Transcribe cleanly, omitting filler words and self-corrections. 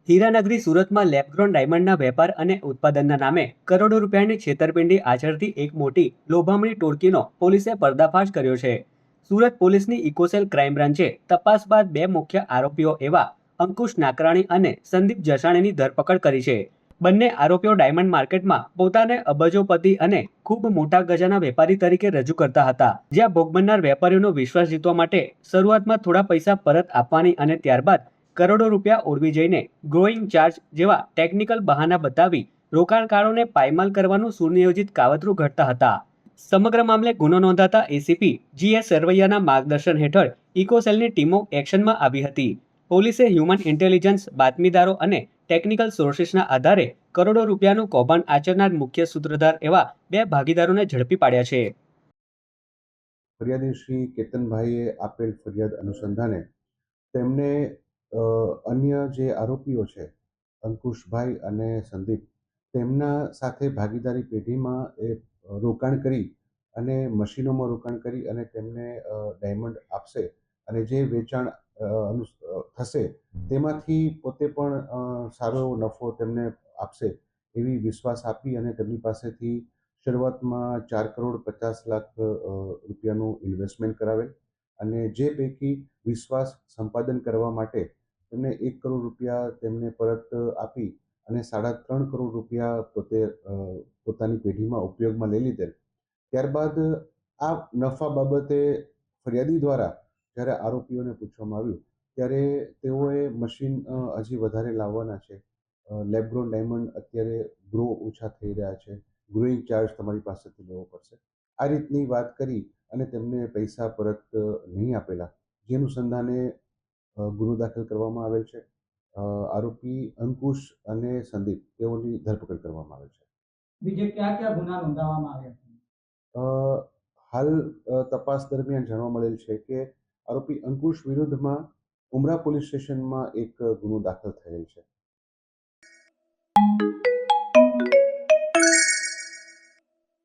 હીરાનગરી સુરતમાં લેબગ્રોન ડાયમંડના વેપાર અને ઉત્પાદનના નામે કરોડો રૂપિયાની છેતરપિંડી આચરતી એક મોટી લોભામણી ટોળકીનો પોલીસે પર્દાફાશ કર્યો છે. સુરત પોલીસની ઇકોસેલ ક્રાઇમ બ્રાન્ચે તપાસ બાદ બે મુખ્ય આરોપીઓ એવા અંકુશ નાકરાણી અને સંદીપ જસાણીની ધરપકડ કરી છે. બંને આરોપીઓ ડાયમંડ માર્કેટમાં પોતાને અબજોપતિ અને ખૂબ મોટા ગજાના વેપારી તરીકે રજૂ કરતા હતા, જ્યાં ભોગ બનનાર વેપારીઓનો વિશ્વાસ જીતવા માટે શરૂઆતમાં થોડા પૈસા પરત આપવાની અને ત્યારબાદ કરોડો રૂપિયા ઓળવી જઈને ગ્રોઈંગ ચાર્જ જેવા ટેકનિકલ બહાના બતાવી રોકાણકારોને પાયમાલ કરવાનું સુનિયોજિત કાવતરું ઘડતા હતા. સમગ્ર મામલે ગુનો નોંધાતા એસીપી GS સરવૈયાના માર્ગદર્શન હેઠળ ઇકોસેલની ટીમો એક્શનમાં આવી હતી. પોલીસે હ્યુમન ઇન્ટેલિજન્સ, બાતમીદારો અને ટેકનિકલ સોર્સિસના આધારે કરોડો રૂપિયાનું કૌભાંડ આચરનાર મુખ્ય સૂત્રધાર એવા બે ભાગીદારોને ઝડપી પાડ્યા છે. ફરિયાદી શ્રી કેતનભાઈએ આપેલ ફરિયાદ અનુસંધાને તેમને અન્ય જે આરોપીઓ છે અંકુશભાઈ અને સંદીપ, તેમના સાથે ભાગીદારી પેઢીમાં એ રોકાણ કરી અને મશીનોમાં રોકાણ કરી અને તેમને ડાયમંડ આપશે અને જે વેચાણ થશે તેમાંથી પોતે પણ સારો એવો નફો તેમને આપશે એવી વિશ્વાસ આપી અને તેમની પાસેથી શરૂઆતમાં 4,50,00,000 રૂપિયાનું ઇન્વેસ્ટમેન્ટ કરાવેલ અને જે પૈકી વિશ્વાસ સંપાદન કરવા માટે તેમને 1 કરોડ રૂપિયા તેમને પરત આપી અને 3.5 કરોડ રૂપિયા પોતે પોતાની પેઢીમાં ઉપયોગમાં લઈ લીધેલ. ત્યારબાદ આ નફા બાબતે ફરિયાદી દ્વારા જ્યારે આરોપીઓને પૂછવામાં આવ્યું ત્યારે તેઓએ મશીન હજી વધારે લાવવાના છે, લેબગ્રોન ડાયમંડ અત્યારે ગ્રો ઓછા થઈ રહ્યા છે, ગ્રોઈંગ ચાર્જ તમારી પાસેથી લેવો પડશે, આ રીતની વાત કરી અને તેમને પૈસા પરત નહીં આપેલા, જે અનુસંધાને ગુનો દાખલ કરવામાં આવેલ છે. આરોપી અંકુશ અને સંદીપ તેઓની ધરપકડ કરવામાં આવેલ છે. બીજે કયા કયા ગુના નોંધાવવામાં આવ્યા? હાલ તપાસ દરમિયાન જાણવા મળેલ છે કે આરોપી અંકુશ વિરુદ્ધમાં ઉમરા પોલીસ સ્ટેશનમાં એક ગુનો દાખલ થયેલ છે.